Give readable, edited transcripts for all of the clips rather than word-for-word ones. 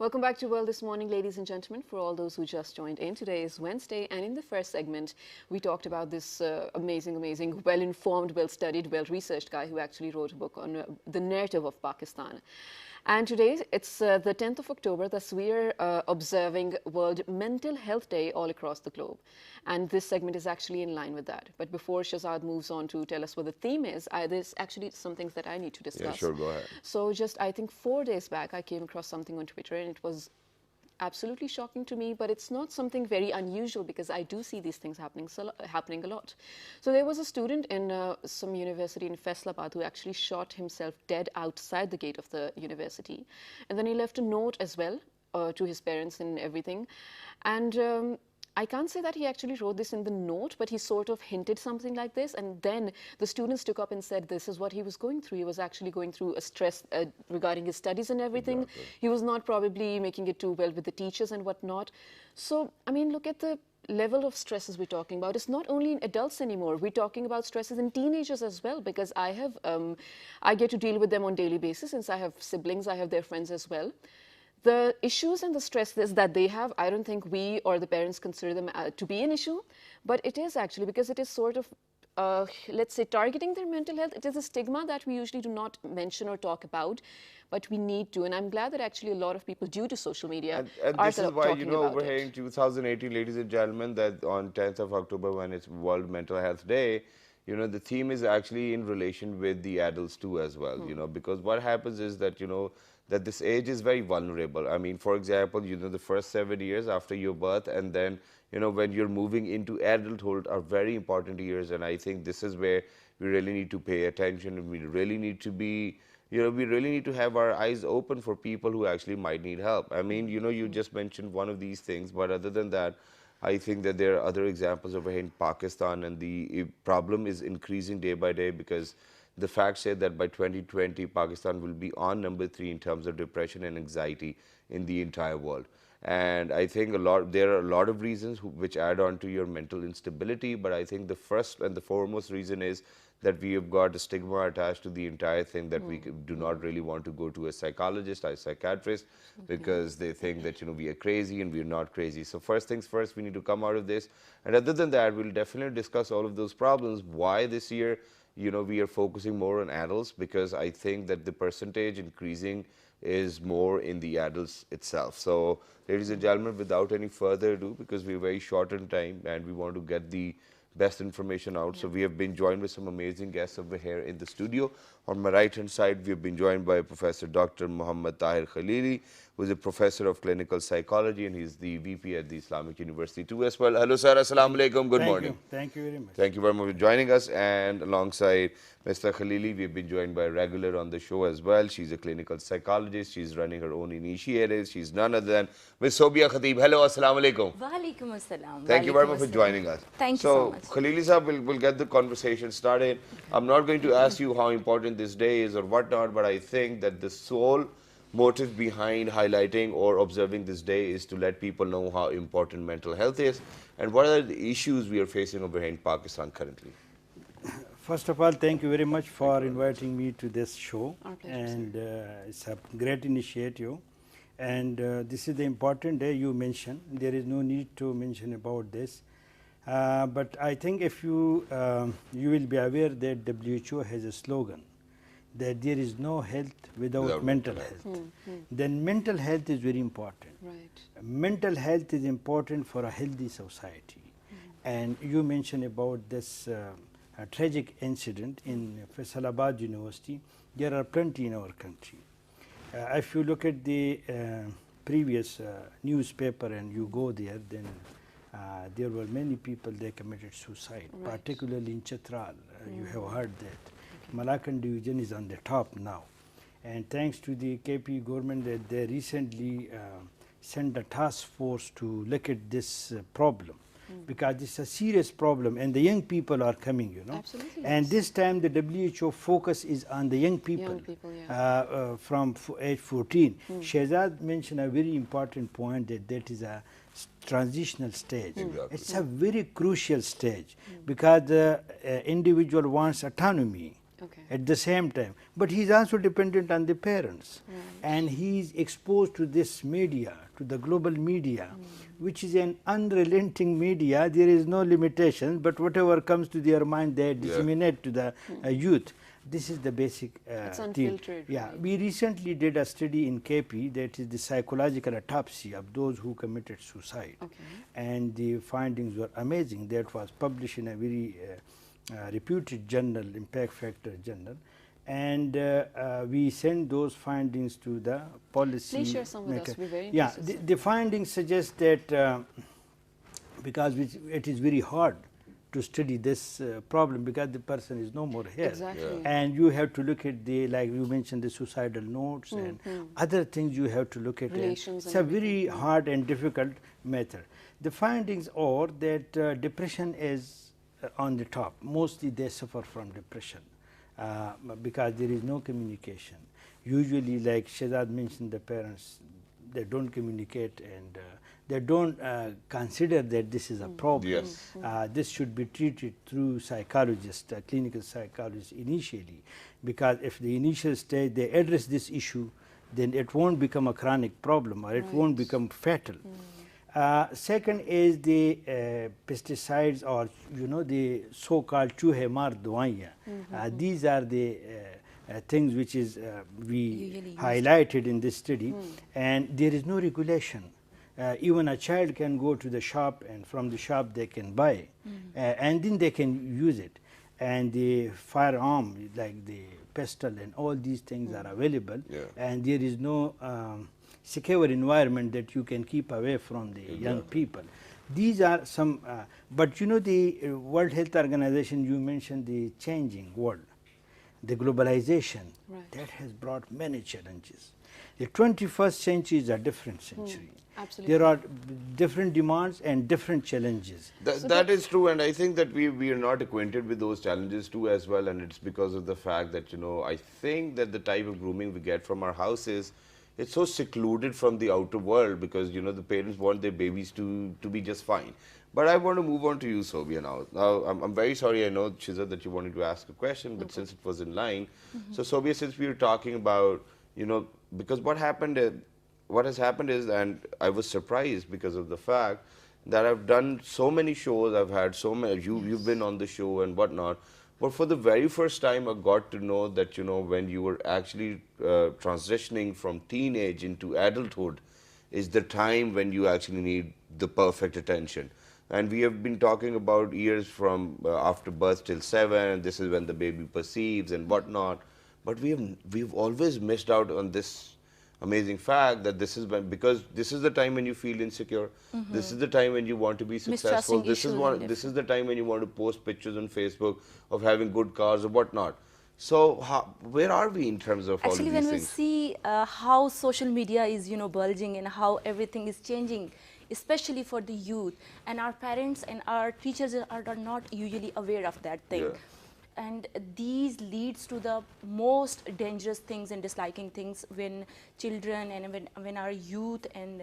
Welcome back to World This Morning, ladies and gentlemen. For all those who just joined in, today is Wednesday, and in the first segment, we talked about this amazing, well-informed, well-studied, well-researched guy who actually wrote a book on the narrative of Pakistan. And today, it's the 10th of October, thus we are observing World Mental Health Day all across the globe. And this segment is actually in line with that. But before Shahzad moves on to tell us what the theme is, there's actually some things that I need to discuss. Yeah, sure, go ahead. So just, I think 4 days back, I came across something on Twitter, and it was absolutely shocking to me, but it's not something very unusual because I do see these things happening a lot. So there was a student in some university in Faisalabad who actually shot himself dead outside the gate of the university. And then he left a note as well to his parents and everything. And I can't say that he actually wrote this in the note, but he sort of hinted something like this. And then the students took up and said this is what he was going through. He was actually going through a stress regarding his studies and everything. Exactly. He was not probably making it too well with the teachers and whatnot. So, I mean, look at the level of stresses we're talking about. It's not only in adults anymore. We're talking about stresses in teenagers as well, because I get to deal with them on a daily basis. Since I have siblings, I have their friends as well. The issues and the stresses that they have, I don't think we or the parents consider them to be an issue, but it is actually because it is sort of, let's say, targeting their mental health. It is a stigma that we usually do not mention or talk about, but we need to. And I'm glad that actually a lot of people, due to social media, and are this is why, you know, about over here in 2018, ladies and gentlemen, that on 10th of October, when it's World Mental Health Day, you know, the theme is actually in relation with the adults too as well, you know, because what happens is that, you know, that this age is very vulnerable. I mean, for example, you know, the first 7 years after your birth and then, you know, when you're moving into adulthood are very important years. And I think this is where we really need to pay attention, and we really need to be, you know, we really need to have our eyes open for people who actually might need help. I mean, you know, you just mentioned one of these things, but other than that, I think that there are other examples over here in Pakistan, and the problem is increasing day by day, because the fact said that by 2020, Pakistan will be on number 3 in terms of depression and anxiety in the entire world. And I think there are a lot of reasons which add on to your mental instability, but I think the first and the foremost reason is that we have got a stigma attached to the entire thing, that we do not really want to go to a psychologist or a psychiatrist because they think that, you know, we are crazy, and we are not crazy. So first things first, we need to come out of this. And other than that, we'll definitely discuss all of those problems. Why this year, you know, we are focusing more on adults, because I think that the percentage increasing is more in the adults itself. So, ladies and gentlemen, without any further ado, because we're very short on time and we want to get the best information out. So we have been joined with some amazing guests over here in the studio. On my right hand side, we have been joined by Professor Dr. Muhammad Tahir Khalili, who is a professor of clinical psychology, and he's the VP at the Islamic University too as well. Hello sir, assalamu alaikum, good morning. Thank you very much. Thank you very much for joining us. And alongside Mr. Khalili, we've been joined by a regular on the show as well. She's a clinical psychologist. She's running her own initiatives. She's none other than Ms. Sobia Khatib. Hello, assalamu alaikum. Walaikum assalam. Thank you very much for joining us. Thank you so much. So, Khalili sahab, we'll get the conversation started. I'm not going to ask you how important this day is or whatnot, but I think that the sole motive behind highlighting or observing this day is to let people know how important mental health is and what are the issues we are facing over here in Pakistan currently. First of all, thank you very much for inviting me to this show. Our pleasure, And it's a great initiative. And this is the important day you mentioned. There is no need to mention about this. But I think if you will be aware that WHO has a slogan that there is no health without mental health. Then mental health is very important. Right. Mental health is important for a healthy society. And you mentioned about this tragic incident in Faisalabad University. There are plenty in our country. If you look at the previous newspaper and you go there, then there were many people, they committed suicide, particularly in Chitral. You have heard that. Malakand division is on the top now. And thanks to the KP government, that they recently sent a task force to look at this problem. Because it's a serious problem, and the young people are coming, you know. Absolutely, and yes. this time the WHO focus is on the young people, Young people, yeah. From age 14. Shehzad mentioned a very important point, that is a transitional stage. Exactly. It's a very crucial stage because the individual wants autonomy. Okay. at the same time, but he's also dependent on the parents, Right. and he's exposed to this media, to the global media, which is an unrelenting media. There is no limitation, but whatever comes to their mind, they disseminate to the youth. This is the basic It's theme. unfiltered, Yeah, right? we recently did a study in KP, that is the psychological autopsy of those who committed suicide, Okay. and the findings were amazing. That was published in a very reputed journal, Impact Factor journal, and we sent those findings to the policy. Please share some with us. We're very Yeah, interested. the findings suggest that because it is very hard to study this problem, because the person is no more here. Exactly. And you have to look at the, like you mentioned, the suicidal notes and other things you have to look at. Relations It's and a very hard and difficult matter. The findings are that depression is on the top. Mostly they suffer from depression because there is no communication. Usually, like Shehzad mentioned, the parents, they don't communicate, and they don't consider that this is a problem. Yes. This should be treated through psychologists, clinical psychologists initially, because if the initial stage they address this issue, then it won't become a chronic problem, or it won't become fatal. Second is the pesticides, or the so-called chuhe maar dawaiyan. These are the things which is we Usually used. highlighted in this study, and there is no regulation. Even a child can go to the shop, and from the shop they can buy, and then they can use it. And the firearm, like the pistol and all these things are available, and there is no secure environment that you can keep away from the young people. These are some, but the World Health Organization, you mentioned the changing world, the globalization, that has brought many challenges. The 21st century is a different century. Absolutely. There are different demands and different challenges. That is true, and I think that we are not acquainted with those challenges too as well, and it's because of the fact that I think that the type of grooming we get from our houses, it's so secluded from the outer world, because the parents want their babies to be just fine. But I want to move on to you, Sobia, now. Now, I'm very sorry, I know, Shizad, that you wanted to ask a question, but since it was in line. So, Sobia, since we were talking about, because what has happened is, and I was surprised because of the fact that I've done so many shows, I've had so many, you've been on the show and whatnot, but for the very first time I got to know that, when you were actually transitioning from teenage into adulthood is the time when you actually need the perfect attention. And we have been talking about years from after birth till 7, and this is when the baby perceives and whatnot. But we've always missed out on this amazing fact that this is because this is the time when you feel insecure. This is the time when you want to be successful. Mistrusting This is the time when you want to post pictures on Facebook of having good cars or whatnot. So where are we in terms of Actually, all of when these we things? see how social media is, bulging, and how everything is changing, especially for the youth, and our parents and our teachers are not usually aware of that thing. Yeah. And these leads to the most dangerous things and disliking things when children and when our youth and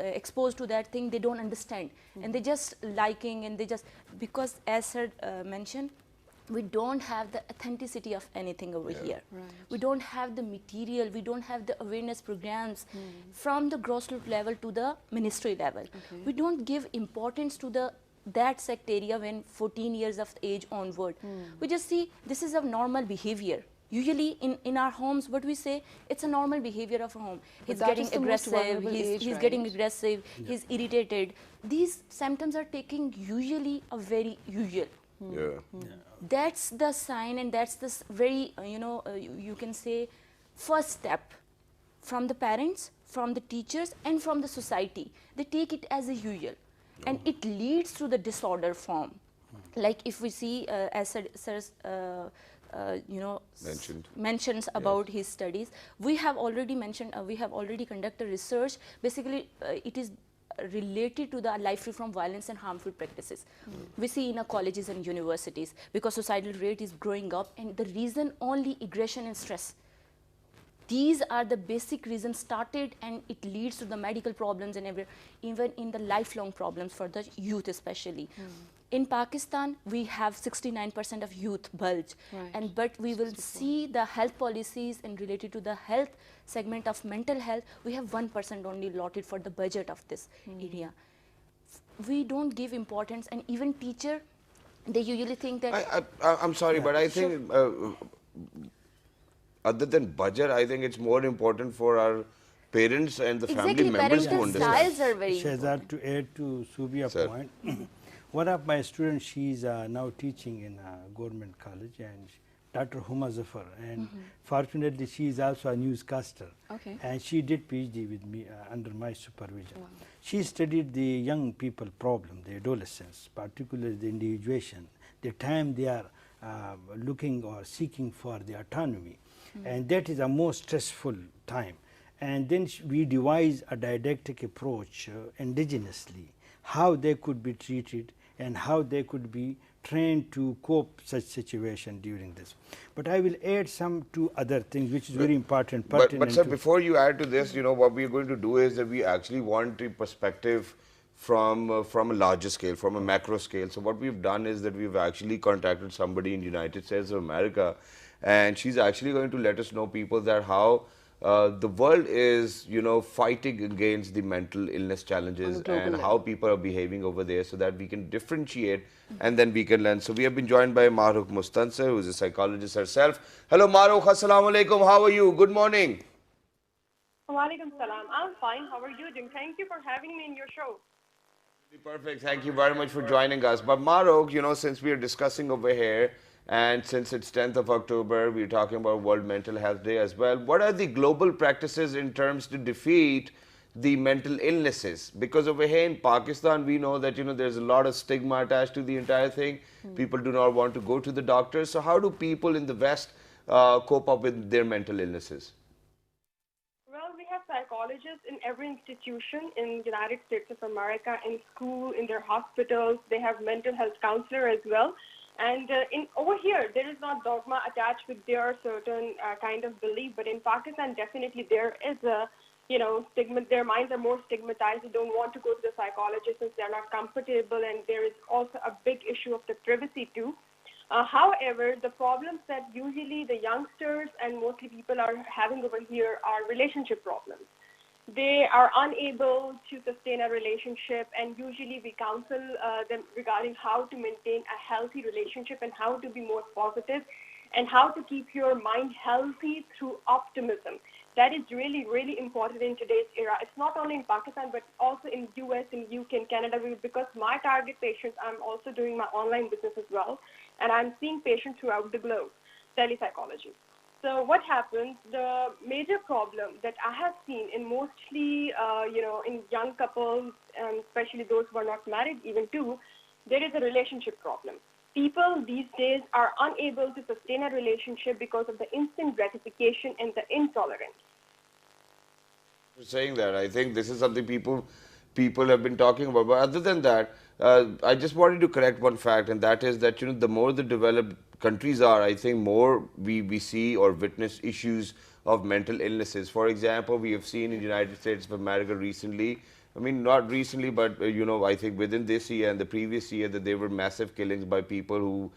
exposed to that thing, they don't understand, and they just liking, and they just, because as sir mentioned, we don't have the authenticity of anything over here. Right. We don't have the material, we don't have the awareness programs from the grassroots level to the ministry level. We don't give importance to that sect area when 14 years of age onward. We just see this is a normal behavior. Usually in our homes, what we say, it's a normal behavior of a home. He's that getting is the most aggressive, vulnerable age, he's right? getting aggressive, he's irritated. These symptoms are taking usually a very usual. That's the sign, and that's the very, you can say, first step from the parents, from the teachers, and from the society. They take it as a usual, and it leads to the disorder form. Like if we see, as Sir's, mentions about his studies, we have already mentioned, we have already conducted research. Basically, it is related to the life free from violence and harmful practices. We see in our colleges and universities, because suicidal rate is growing up, and the reason only aggression and stress. These are the basic reasons started, and it leads to the medical problems and even in the lifelong problems for the youth especially. In Pakistan, we have 69% of youth bulge, Right. but we will see the health policies and related to the health segment of mental health, we have 1% only allotted for the budget of this area. We don't give importance, and even teacher, they usually think that. I'm sorry, but I think other than budget, I think it's more important for our parents and the family Exactly, members to parental understand. styles are very Shahzad, important. to add to Subia's Sir. point, one of my students, she's now teaching in a government college, and Dr. Huma Zafar, and fortunately she is also a newscaster. Okay. And she did PhD with me under my supervision. Wow. She studied the young people problem, the adolescents, particularly the individuation, the time they are looking or seeking for the autonomy. And that is a most stressful time. And then we devise a didactic approach indigenously, how they could be treated and how they could be trained to cope such situation during this. But I will add some two other things which is very important. But pertinent sir, to- before you add to this, you know, what we're going to do is that we actually want a perspective from a larger scale, from a macro scale. So what we've done is that we've actually contacted somebody in the United States of America, and she's actually going to let us know, people, that how the world is, you know, fighting against the mental illness challenges global and level. how people are behaving over there, so that we can differentiate and then we can learn. So we have been joined by Mahrukh Mustansar, who is a psychologist herself. Hello Mahrukh, assalamu alaikum, how are you? Good morning. Walaikum salam. I'm fine. How are you doing? Thank you for having me in your show. Perfect. Thank you very much for joining us. But Mahrukh, you know, since we are discussing over here, and since it's 10th of October, we're talking about World Mental Health Day as well. What are the global practices in terms to defeat the mental illnesses? Because over here in Pakistan, we know that, you know, there's a lot of stigma attached to the entire thing. People do not want to go to the doctors. So how do people in the West cope up with their mental illnesses? Well, we have psychologists in every institution in the United States of America, in school, in their hospitals. They have mental health counselor as well. And over here, there is not dogma attached with their certain kind of belief. But in Pakistan, definitely there is a, you know, stigma. Their minds are more stigmatized. They don't want to go to the psychologist since they're not comfortable. And there is also a big issue of the privacy too. However, the problems that usually the youngsters and mostly people are having over here are relationship problems. They are unable to sustain a relationship, and usually we counsel them regarding how to maintain a healthy relationship and how to be more positive and how to keep your mind healthy through optimism. That is really, really important in today's era. It's not only in Pakistan, but also in US, in UK, in Canada, because my target patients, I'm also doing my online business as well, and I'm seeing patients throughout the globe, telepsychology. So what happens, the major problem that I have seen in mostly, you know, in young couples, and especially those who are not married even too, there is a relationship problem. People these days are unable to sustain a relationship because of the instant gratification and the intolerance. For saying that, I think this is something people have been talking about. But other than that, I just wanted to correct one fact, and that is that, you know, the more the developed countries are, I think more we see or witness issues of mental illnesses. For example, we have seen in the United States of America recently, I mean, not recently, but, you know, I think within this year and the previous year, that there were massive killings by people who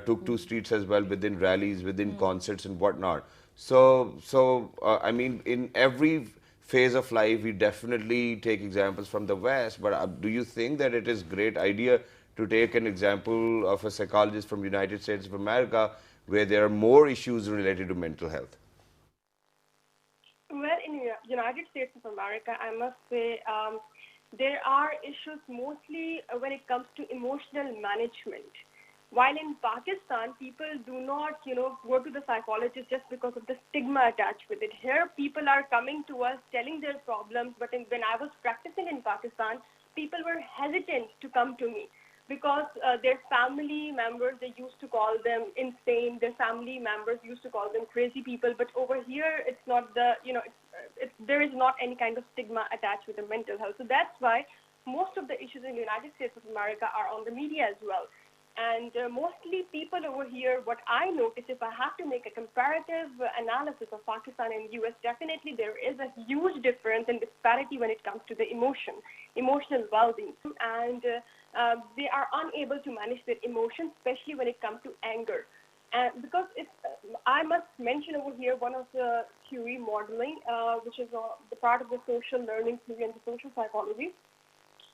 took to streets as well, within rallies, within concerts and whatnot. So, I mean, in every phase of life, we definitely take examples from the West, but do you think that it is a great idea to take an example of a psychologist from United States of America, where there are more issues related to mental health? Well, in the United States of America, I must say there are issues mostly when it comes to emotional management. While in Pakistan, people do not, you know, go to the psychologist just because of the stigma attached with it. Here, people are coming to us telling their problems, but when I was practicing in Pakistan, people were hesitant to come to me because their family members, they used to call them insane. Their family members used to call them crazy people. But over here, it's not the, you know, there is not any kind of stigma attached with the mental health. So that's why most of the issues in the United States of America are on the media as well. And mostly people over here, what I notice, if I have to make a comparative analysis of Pakistan and US, definitely there is a huge difference and disparity when it comes to the emotional well-being. And they are unable to manage their emotions, especially when it comes to anger. Because I must mention over here one of the theory modeling, which is the part of the social learning theory and the social psychology.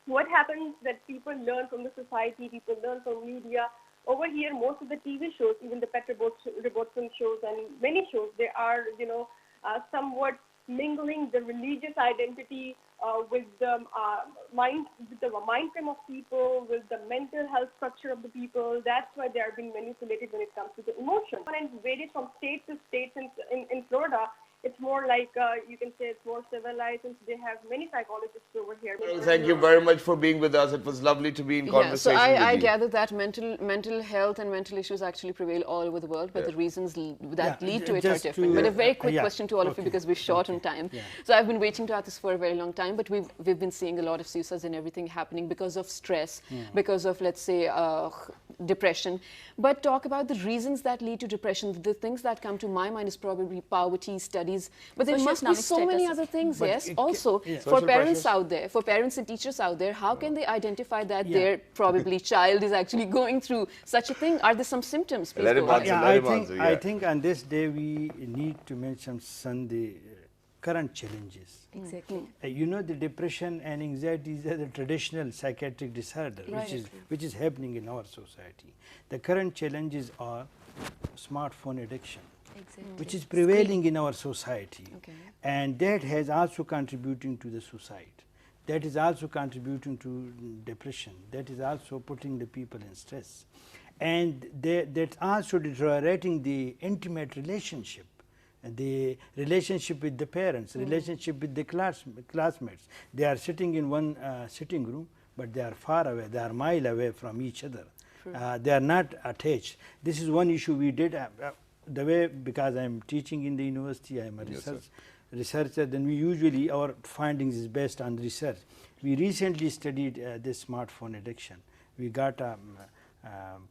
What happens that people learn from the society, people learn from media. Over here, most of the TV shows, even the Pet Robertson shows and many shows, they are, somewhat mingling the religious identity with the mind frame of people, with the mental health structure of the people. That's why they are being manipulated when it comes to the emotion. And it varies from state to state. In Florida, it's more like, you can say it's more civilized, and they have many psychologists over here. Well, thank you very much for being with us. It was lovely to be in conversation so I with you. gather that mental health and mental issues actually prevail all over the world, but the reasons that lead to it are different. But a very quick question to all of you, because we're short on time. So I've been waiting to ask this for a very long time, but we've been seeing a lot of suicides and everything happening because of stress, because of, let's say, depression. But talk about the reasons that lead to depression. The things that come to my mind is probably poverty, studies, but there must be so many other things. Yes, also for parents out there, for parents and teachers out there, how can they identify that their probably child is actually going through such a thing? Are there some symptoms? Please go ahead. I think on this day we need to mention the current challenges. Exactly. The depression and anxiety is the traditional psychiatric disorder, which is happening in our society. The current challenges are smartphone addiction, which is prevailing in our society, and that has also contributing to the suicide. That is also contributing to depression. That is also putting the people in stress, and that's also deteriorating the intimate relationship. The relationship with the parents, relationship with the classmates. They are sitting in one sitting room, but they are far away, they are mile away from each other. They are not attached. This is one issue we did. The way, because I am teaching in the university, I am a researcher, then we usually, our findings is based on research. We recently studied this smartphone addiction. We got a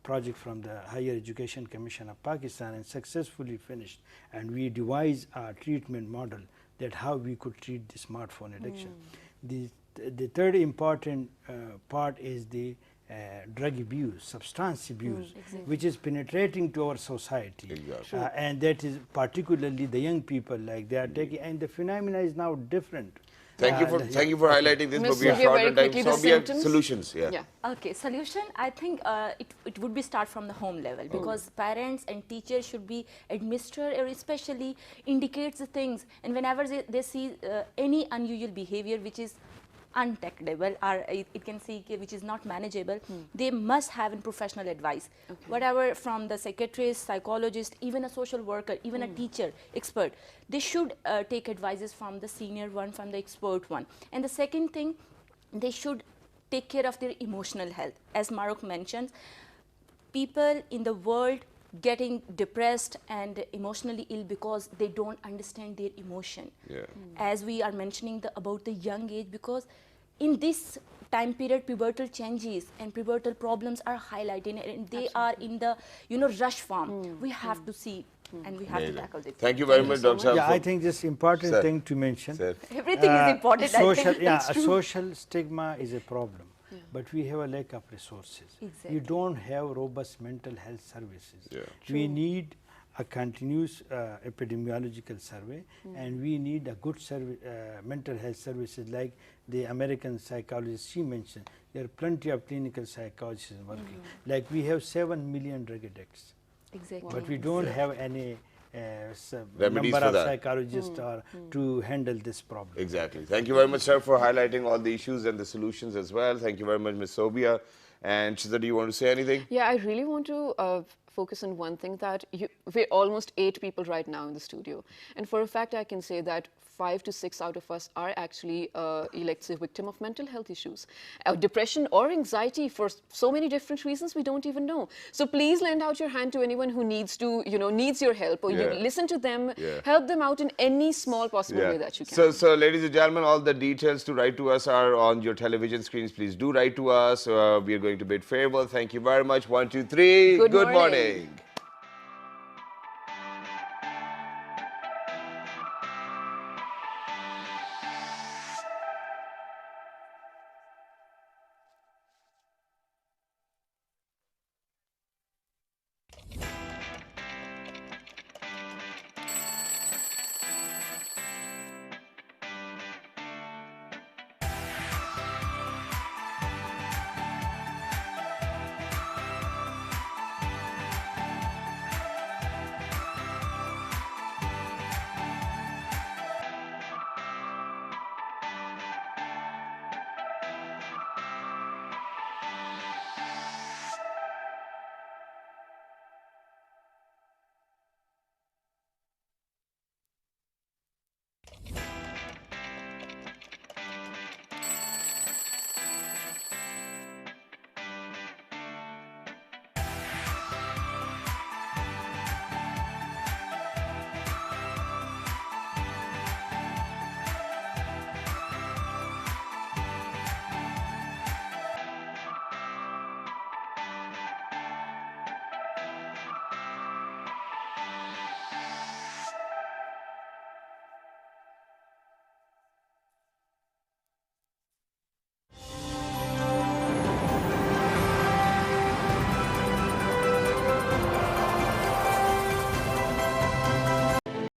project from the Higher Education Commission of Pakistan and successfully finished, and we devised a treatment model that how we could treat the smartphone addiction. The third important part is the drug abuse, substance abuse, which is penetrating to our society, and that is particularly the young people, like they are taking, and the phenomena is now different. Thank you for highlighting this, but we are short on time. So we have solutions. Okay, solution. I think it would be start from the home level, because parents and teachers should be administer or especially indicates the things, and whenever they see any unusual behavior which is untactable or it can see which is not manageable, they must have professional advice. Whatever from the psychiatrist, psychologist, even a social worker, even a teacher, expert, they should take advices from the senior one, from the expert one. And the second thing, they should take care of their emotional health. As Mahrukh mentioned, people in the world getting depressed and emotionally ill because they don't understand their emotion. As we are mentioning about the young age, because in this time period pubertal changes and pubertal problems are highlighted, and they are in the rush form. We have to see and we have to tackle this. Thank you very much, Dr. Yeah, I think this important thing to mention. Everything is important. Social stigma is a problem. But we have a lack of resources. We don't have robust mental health services. We need a continuous epidemiological survey, and we need a good mental health services like the American psychologist she mentioned. There are plenty of clinical psychologists working. Like we have 7 million drug addicts, but we don't have any number of psychologists to handle this problem. Exactly. Thank you very much, sir, for highlighting all the issues and the solutions as well. Thank you very much, Ms. Sobia. And Shizza, do you want to say anything? Yeah, I really want to focus on one thing, that we're almost 8 people right now in the studio. And for a fact, I can say that 5 to 6 out of us are actually, let's say, victim of mental health issues, depression or anxiety for so many different reasons we don't even know. So please lend out your hand to anyone who needs to, needs your help, or you listen to them, help them out in any small possible way that you can. So ladies and gentlemen, all the details to write to us are on your television screens. Please do write to us. We are going to bid farewell. Thank you very much. 1, 2, 3. Good morning.